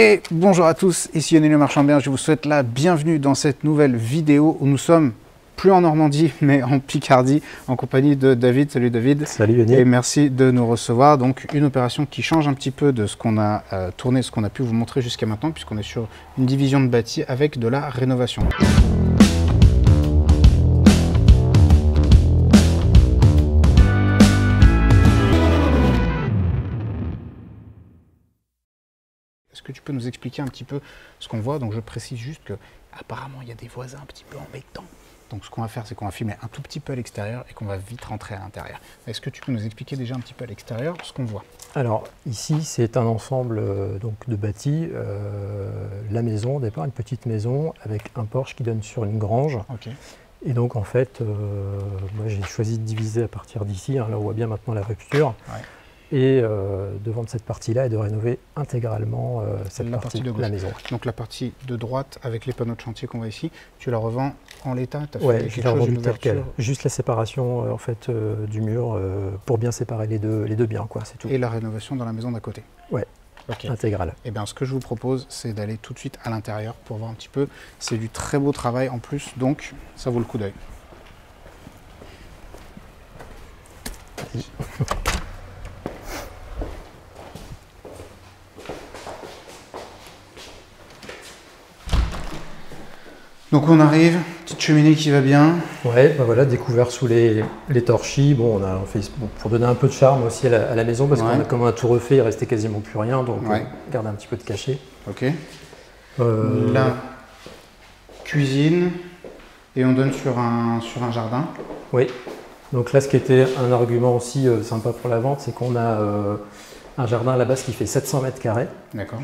Et bonjour à tous, ici Yannick Le Marchand-Bien, je vous souhaite la bienvenue dans cette nouvelle vidéo où nous sommes plus en Normandie mais en Picardie en compagnie de David. Salut David. Salut Yannick. Et merci de nous recevoir. Donc une opération qui change un petit peu de ce qu'on a tourné, ce qu'on a pu vous montrer jusqu'à maintenant puisqu'on est sur une division de bâti avec de la rénovation. Est-ce que tu peux nous expliquer un petit peu ce qu'on voit? Donc je précise juste que apparemment il y a des voisins un petit peu embêtants. Donc ce qu'on va faire, c'est qu'on va filmer un tout petit peu à l'extérieur et qu'on va vite rentrer à l'intérieur. Est-ce que tu peux nous expliquer déjà un petit peu à l'extérieur ce qu'on voit? Alors ici c'est un ensemble donc, de bâtis, la maison au départ, une petite maison avec un porche qui donne sur une grange. Okay. Et donc en fait, moi j'ai choisi de diviser à partir d'ici, hein, là on voit bien maintenant la rupture. Ouais. Et de vendre cette partie-là et de rénover intégralement cette partie de la maison. Donc la partie de droite avec les panneaux de chantier qu'on voit ici, tu la revends en l'état? Oui, je l'ai revendue telle quelle. Juste la séparation en fait, du mur pour bien séparer les deux biens, quoi, c'est tout. Et la rénovation dans la maison d'à côté? Oui, okay. Intégrale. Et bien ce que je vous propose, c'est d'aller tout de suite à l'intérieur pour voir un petit peu. C'est du très beau travail en plus, donc ça vaut le coup d'œil. Donc on arrive, petite cheminée qui va bien. Ouais, ben voilà, découvert sous les torchis. Bon, on a fait pour donner un peu de charme aussi à la maison parce qu'on a tout refait, il restait quasiment plus rien, donc on garde un petit peu de cachet. Ok. La cuisine et on donne sur un jardin. Oui. Donc là, ce qui était un argument aussi sympa pour la vente, c'est qu'on a un jardin à la base qui fait 700 mètres carrés. D'accord.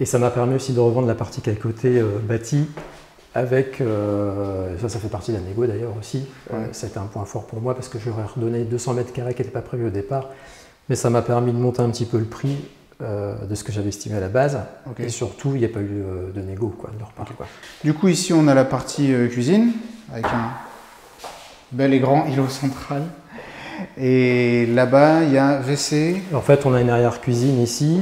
Et ça m'a permis aussi de revendre la partie qui est à côté bâtie. Avec, ça fait partie d'un négo d'ailleurs aussi, c'était un point fort pour moi parce que j'aurais redonné 200 mètres carrés qui n'était pas prévu au départ, mais ça m'a permis de monter un petit peu le prix de ce que j'avais estimé à la base, et surtout il n'y a pas eu de négo, quoi, de repart. Quoi. Du coup ici on a la partie cuisine, avec un bel et grand îlot central, et là-bas il y a WC. En fait on a une arrière-cuisine ici,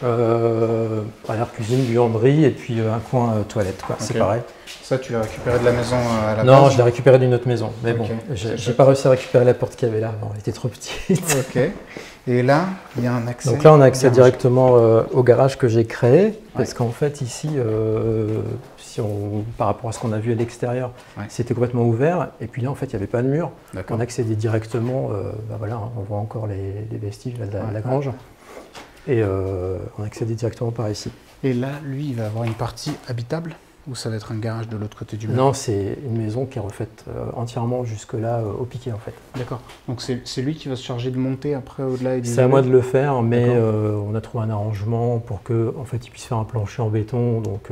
arrière-cuisine, buanderie et puis un coin toilette, c'est pareil. Ça, tu l'as récupéré de la maison à la base? Non, je l'ai récupéré d'une autre maison. Mais bon, j'ai pas réussi à récupérer la porte qu'il y avait là. Bon, elle était trop petite. Ok. Et là, il y a un accès. Donc là, on a accès directement au garage que j'ai créé. Parce qu'en fait, ici, par rapport à ce qu'on a vu à l'extérieur, c'était complètement ouvert. Et puis là, en fait, il n'y avait pas de mur. On accédait directement. Voilà, on voit encore les vestiges là, de la grange. Et on accédait directement par ici. Et là, lui, il va avoir une partie habitable? Ou ça va être un garage de l'autre côté du mur? Non, c'est une maison qui est refaite entièrement jusque-là au piquet en fait. D'accord. Donc c'est lui qui va se charger de monter après au-delà et d'isoler? C'est à moi de le faire, mais on a trouvé un arrangement pour que en fait, il puisse faire un plancher en béton. Donc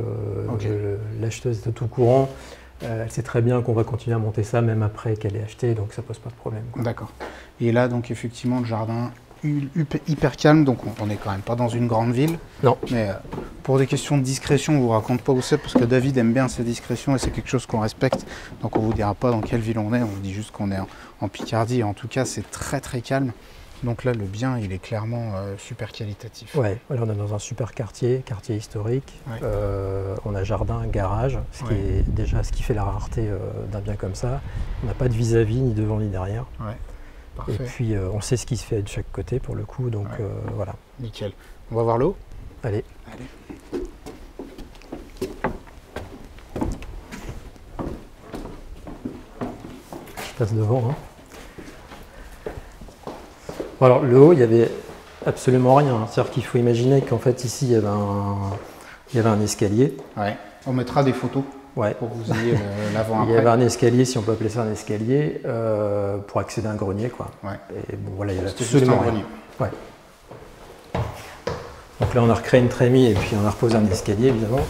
l'acheteuse est au tout courant. Elle sait très bien qu'on va continuer à monter ça même après qu'elle ait acheté, donc ça pose pas de problème. D'accord. Et là, donc effectivement, le jardin hyper calme, donc on n'est quand même pas dans une grande ville. Non. Mais pour des questions de discrétion, on ne vous raconte pas où c'est, parce que David aime bien ces discrétions et c'est quelque chose qu'on respecte. Donc on ne vous dira pas dans quelle ville on est, on vous dit juste qu'on est en Picardie. En tout cas, c'est très très calme. Donc là, le bien, il est clairement super qualitatif. Ouais, voilà, on est dans un super quartier historique. Ouais. On a jardin, garage, ce qui est déjà ce qui fait la rareté d'un bien comme ça. On n'a pas de vis-à-vis, ni devant ni derrière. Ouais. Parfait. Et puis on sait ce qui se fait de chaque côté pour le coup, donc voilà. Nickel. On va voir l'eau? Allez. Je passe devant. Hein. Bon, alors le haut, il n'y avait absolument rien. C'est-à-dire qu'il faut imaginer qu'en fait ici, il y avait un escalier. Ouais. On mettra des photos. Ouais. Pour que vous ayez l'avant-après. Il y avait un escalier, si on peut appeler ça un escalier, pour accéder à un grenier, quoi. Ouais. Et bon, voilà, il y avait absolument rien. Ouais. Donc là, on a recréé une trémie et puis on a reposé un escalier, évidemment.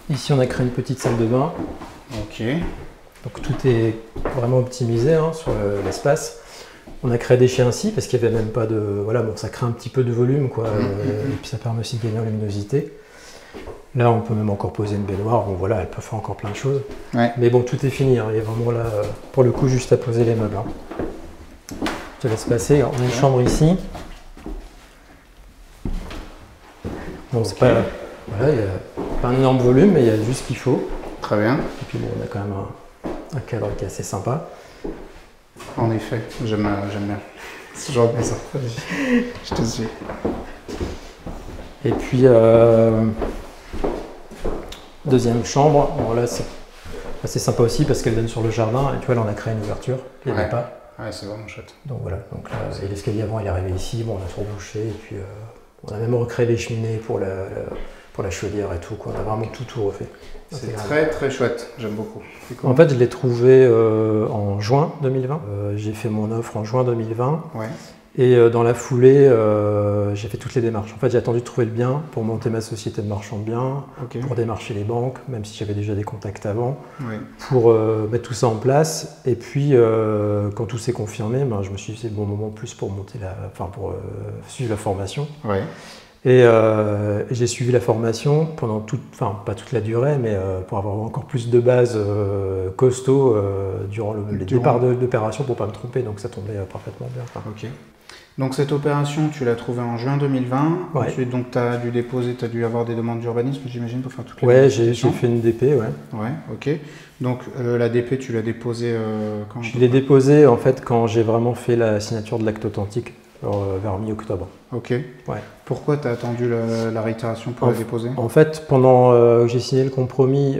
Ici, on a créé une petite salle de bain. Ok. Donc tout est vraiment optimisé hein, sur l'espace. On a créé des chiens ainsi parce qu'il n'y avait même pas de... Voilà, bon, ça crée un petit peu de volume, quoi. Et puis ça permet aussi de gagner en luminosité. Là, on peut même encore poser une baignoire. Bon, voilà, elle peut faire encore plein de choses. Ouais. Mais bon, tout est fini. Hein. Il y a vraiment là, pour le coup, juste à poser les meubles. Hein. Je te laisse passer. On a une chambre ici. Bon, c'est pas, voilà, il n'y a pas un énorme volume, mais il y a juste ce qu'il faut. Très bien. Et puis bon, on a quand même un cadre qui est assez sympa. En effet, j'aime bien. C'est genre bien ça. Je te suis. Et puis, deuxième chambre. Bon, là, c'est assez sympa aussi parce qu'elle donne sur le jardin. Et tu vois, là, on a créé une ouverture. Il n'y avait pas. Ouais, c'est vraiment chouette. Donc voilà. Donc là, et l'escalier avant, il est arrivé ici. Bon, on a tout rebouché. Et puis, on a même recréé les cheminées pour la chaudière et tout, quoi. On a vraiment tout refait. C'est très très chouette, j'aime beaucoup. En fait, je l'ai trouvé en juin 2020. J'ai fait mon offre en juin 2020. Ouais. Et dans la foulée, j'ai fait toutes les démarches. En fait, j'ai attendu de trouver le bien pour monter ma société de marchand de biens, pour démarcher les banques, même si j'avais déjà des contacts avant, pour mettre tout ça en place. Et puis, quand tout s'est confirmé, ben, je me suis dit c'est le bon moment plus pour monter pour suivre la formation. Ouais. Et j'ai suivi la formation pendant pas toute la durée, mais pour avoir encore plus de bases costauds durant le départ de l'opération pour ne pas me tromper, donc ça tombait parfaitement bien. Ok. Donc cette opération, tu l'as trouvée en juin 2020. Ouais. Ensuite, donc tu as dû avoir des demandes d'urbanisme, j'imagine, pour faire toutes les Ouais, j'ai fait une DP, ouais. Ouais, ok. Donc la DP, tu l'as déposée quand? Je l'ai déposée en fait quand j'ai vraiment fait la signature de l'acte authentique. Vers mi-octobre. Ok. Ouais. Pourquoi tu as attendu la réitération pour la déposer? En fait, pendant que j'ai signé le compromis,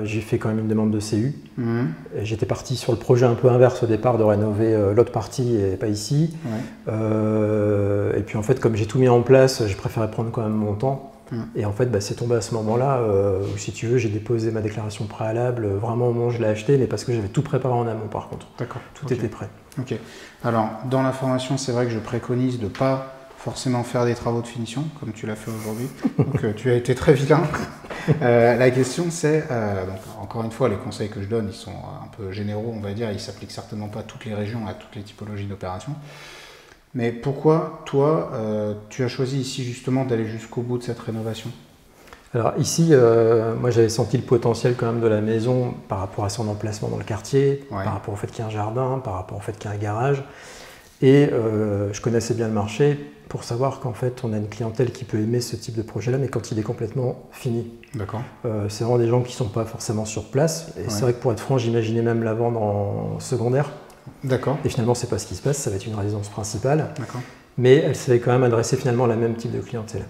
j'ai fait quand même une demande de CU. Et j'étais parti sur le projet un peu inverse au départ, de rénover l'autre partie et pas ici. Ouais. Et puis en fait, comme j'ai tout mis en place, j'ai préféré prendre quand même mon temps. Et en fait, c'est tombé à ce moment-là où, si tu veux, j'ai déposé ma déclaration préalable vraiment au moment où je l'ai acheté, mais parce que j'avais tout préparé en amont par contre. D'accord. Tout était prêt. Ok. Alors, dans la formation, c'est vrai que je préconise de ne pas forcément faire des travaux de finition, comme tu l'as fait aujourd'hui. Donc, tu as été très vilain. La question, c'est, encore une fois, les conseils que je donne, ils sont un peu généraux, on va dire. Ils ne s'appliquent certainement pas à toutes les régions, à toutes les typologies d'opérations. Mais pourquoi, toi, tu as choisi ici justement d'aller jusqu'au bout de cette rénovation? Alors ici, moi j'avais senti le potentiel quand même de la maison par rapport à son emplacement dans le quartier, par rapport au fait qu'il y a un jardin, par rapport au fait qu'il y a un garage. Et je connaissais bien le marché pour savoir qu'en fait on a une clientèle qui peut aimer ce type de projet-là, mais quand il est complètement fini. D'accord. C'est vraiment des gens qui ne sont pas forcément sur place. Et c'est vrai que pour être franc, j'imaginais même la vendre en secondaire. D'accord. Et finalement, c'est pas ce qui se passe, ça va être une résidence principale. D'accord. Mais elle savait quand même adresser finalement la même type de clientèle.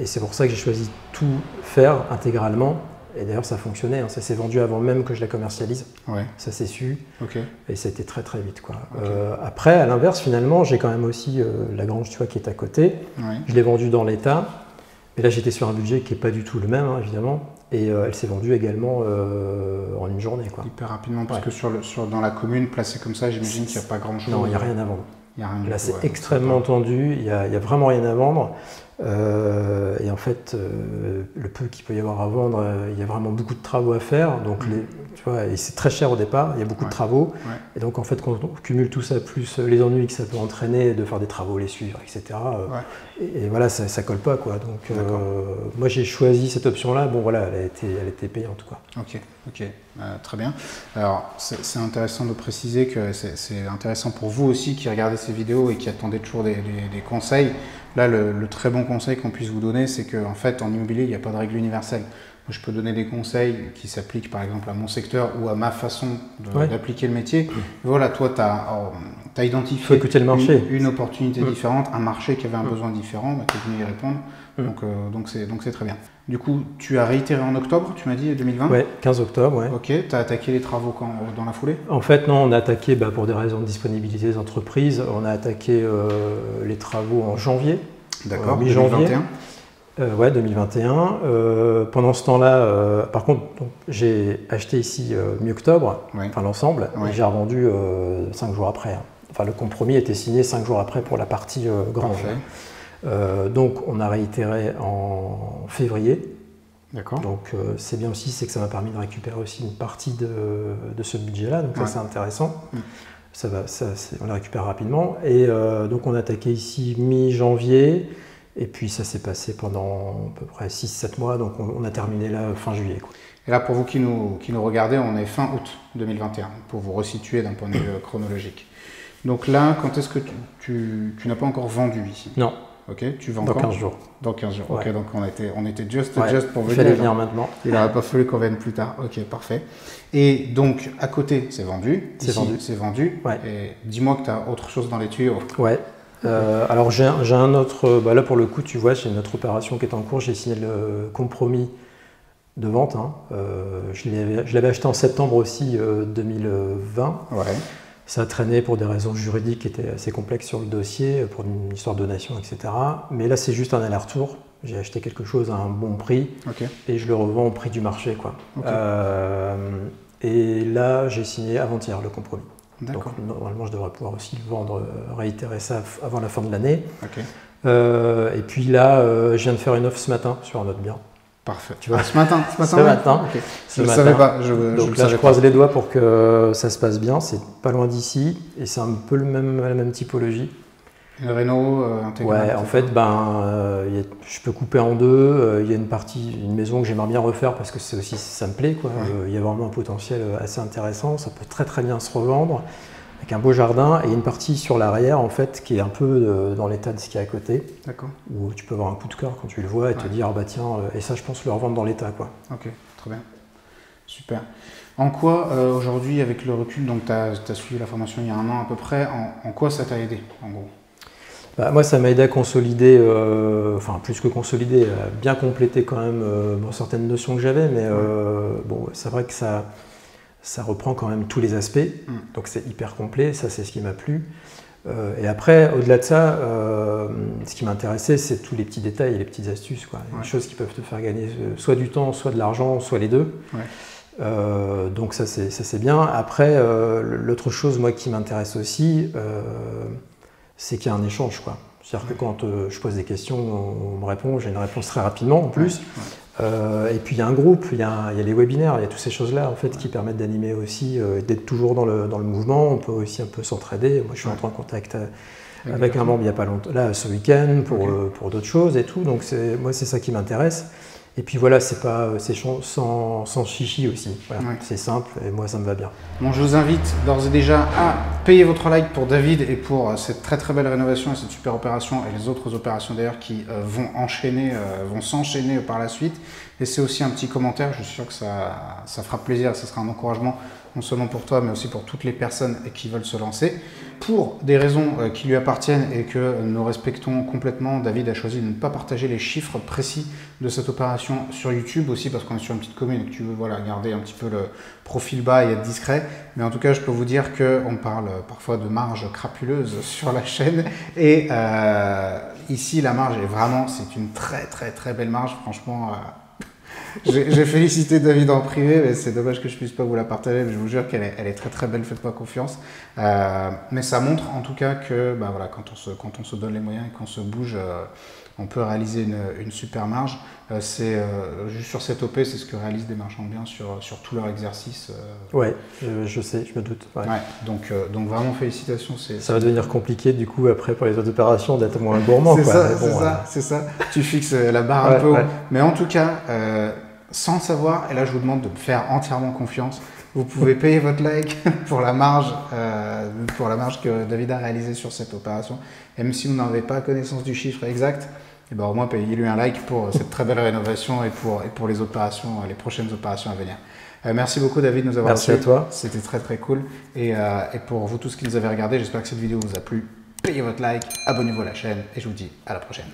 Et c'est pour ça que j'ai choisi tout faire intégralement. Et d'ailleurs, ça fonctionnait. Hein. Ça s'est vendu avant même que je la commercialise. Ouais. Ça s'est su. Okay. Et ça a été très très vite, quoi. Okay. Après, à l'inverse, finalement, j'ai quand même aussi la grange, tu vois, qui est à côté. Ouais. Je l'ai vendue dans l'état. Mais là, j'étais sur un budget qui n'est pas du tout le même, hein, évidemment. Et elle s'est vendue également en une journée, quoi. Hyper rapidement, parce que dans la commune, placée comme ça, j'imagine qu'il n'y a pas grand-chose. Non, il n'y a rien à vendre. Là, c'est ouais, extrêmement tendu, il n'y a vraiment rien à vendre. Et en fait, le peu qu'il peut y avoir à vendre, il y a vraiment beaucoup de travaux à faire. Donc, tu vois, et c'est très cher au départ, il y a beaucoup de travaux. Ouais. Et donc, en fait, quand on cumule tout ça, plus les ennuis que ça peut entraîner de faire des travaux, les suivre, etc. Et voilà, ça ne colle pas, quoi. Donc, moi, j'ai choisi cette option-là. Bon, voilà, elle était payante, quoi. Ok, très bien. Alors, c'est intéressant de préciser que c'est intéressant pour vous aussi qui regardez ces vidéos et qui attendez toujours des conseils. Là, le très bon conseil qu'on puisse vous donner, c'est qu'en fait, en immobilier, il n'y a pas de règle universelle. Moi, je peux donner des conseils qui s'appliquent par exemple à mon secteur ou à ma façon d'appliquer le métier. Voilà, toi, tu as identifié une opportunité différente, un marché qui avait un besoin différent, tu es venu y répondre. Donc c'est très bien. Du coup, tu as réitéré en octobre, tu m'as dit, 2020? Oui, 15 octobre, ouais. Ok, tu as attaqué les travaux quand, dans la foulée? En fait, non, on a attaqué, pour des raisons de disponibilité des entreprises, on a attaqué les travaux en janvier. D'accord, mi-janvier. 2021. 2021. Pendant ce temps-là, par contre, j'ai acheté ici mi-octobre, enfin l'ensemble, et j'ai revendu 5 jours après. Hein. Enfin, le compromis était signé 5 jours après pour la partie grande. Donc, on a réitéré en février. D'accord. Donc, c'est bien aussi, c'est que ça m'a permis de récupérer aussi une partie de ce budget-là. Donc, ça, c'est intéressant. On le récupère rapidement. Et donc, on a attaqué ici mi-janvier. Et puis ça s'est passé pendant à peu près 6-7 mois, donc on a terminé là fin juillet, quoi. Et là, pour vous qui nous regardez, on est fin août 2021, pour vous resituer d'un point de vue chronologique. Donc là, quand est-ce que tu n'as pas encore vendu ici? Non. Ok, tu vends dans quand? 15 jours. Dans 15 jours, Ouais. ok, donc on était just pour venir. Il fallait venir maintenant. Il n'aurait pas fallu qu'on vienne plus tard, ok, parfait. Et donc, à côté, c'est vendu. C'est vendu. C'est vendu. Ouais. Et dis-moi que tu as autre chose dans les tuyaux. Ouais. Alors j'ai un autre, là pour le coup tu vois j'ai une autre opération qui est en cours, j'ai signé le compromis de vente, hein. Je l'avais acheté en septembre aussi 2020. Ouais. Ça a traîné pour des raisons juridiques qui étaient assez complexes sur le dossier, pour une histoire de donation, etc. Mais là c'est juste un aller-retour, j'ai acheté quelque chose à un bon prix et je le revends au prix du marché, quoi. Et là j'ai signé avant-hier le compromis. Donc normalement je devrais pouvoir aussi le vendre, réitérer ça avant la fin de l'année. Et puis là je viens de faire une offre ce matin sur un autre bien. Parfait. Tu vois, ce matin okay. Je ne savais pas. Donc là je croise les doigts pour que ça se passe bien, c'est pas loin d'ici et c'est un peu la même typologie. Une réno intégrale. Ouais, en fait, je peux couper en deux. Il y a une maison que j'aimerais bien refaire parce que ça me plaît, quoi. Il y a vraiment un potentiel assez intéressant. Ça peut très très bien se revendre avec un beau jardin et une partie sur l'arrière en fait qui est un peu dans l'état de ce qu'il y a à côté. D'accord. Où tu peux avoir un coup de cœur quand tu le vois et te dire ah bah tiens et ça je pense le revendre dans l'état, quoi. Ok, très bien, super. En quoi aujourd'hui avec le recul, donc tu as suivi la formation il y a 1 an à peu près, en quoi ça t'a aidé en gros? Moi, ça m'a aidé à consolider, enfin plus que consolider, à bien compléter quand même certaines notions que j'avais, mais bon, c'est vrai que ça reprend quand même tous les aspects, donc c'est hyper complet, ça c'est ce qui m'a plu. Et après, au-delà de ça, ce qui m'intéressait, c'est tous les petits détails et les petites astuces, quoi. Les choses qui peuvent te faire gagner soit du temps, soit de l'argent, soit les deux. Donc ça c'est bien. Après, l'autre chose moi qui m'intéresse aussi, c'est qu'il y a un échange, quoi. C'est-à-dire que quand je pose des questions, on me répond, j'ai une réponse très rapidement en plus. Et puis il y a un groupe, il y a les webinaires, il y a toutes ces choses-là en fait qui permettent d'animer aussi, d'être toujours dans le mouvement. On peut aussi un peu s'entraider. Moi je suis entré en contact avec un membre il n'y a pas longtemps, là ce week-end pour d'autres choses et tout. Donc moi c'est ça qui m'intéresse. Et puis voilà, c'est sans chichi aussi. Voilà, c'est simple et moi ça me va bien. Bon, je vous invite d'ores et déjà à payer votre like pour David et pour cette très très belle rénovation et cette super opération et les autres opérations d'ailleurs qui vont s'enchaîner par la suite. Laissez aussi un petit commentaire, je suis sûr que ça fera plaisir, ça sera un encouragement non seulement pour toi mais aussi pour toutes les personnes qui veulent se lancer. Pour des raisons qui lui appartiennent et que nous respectons complètement, David a choisi de ne pas partager les chiffres précis de cette opération sur YouTube, aussi parce qu'on est sur une petite commune et que tu veux garder un petit peu le profil bas et être discret. Mais en tout cas, je peux vous dire qu'on parle parfois de marge crapuleuse sur la chaîne. Et ici, la marge c'est une très très très belle marge, franchement. J'ai félicité David en privé, mais c'est dommage que je ne puisse pas vous la partager, mais je vous jure qu'elle est très très belle, faites-moi confiance. Mais ça montre en tout cas que quand on se donne les moyens et qu'on se bouge, on peut réaliser une super marge. Juste sur cette OP, c'est ce que réalisent des marchands de biens sur tout leur exercice. Ouais, je sais, je me doute. Ouais. Donc vraiment félicitations. Ça va devenir compliqué du coup après pour les autres opérations d'être moins gourmand. C'est ça. Tu fixes la barre un peu haut. Mais en tout cas, sans le savoir, et là je vous demande de me faire entièrement confiance, vous pouvez payer votre like pour la marge que David a réalisée sur cette opération. Et même si vous n'avez pas connaissance du chiffre exact, et ben au moins payez-lui un like pour cette très belle rénovation et pour les opérations, les prochaines opérations à venir. Merci beaucoup David de nous avoir reçus. Merci à toi. C'était très très cool. Et pour vous tous qui nous avez regardé, j'espère que cette vidéo vous a plu. Payez votre like, abonnez-vous à la chaîne et je vous dis à la prochaine.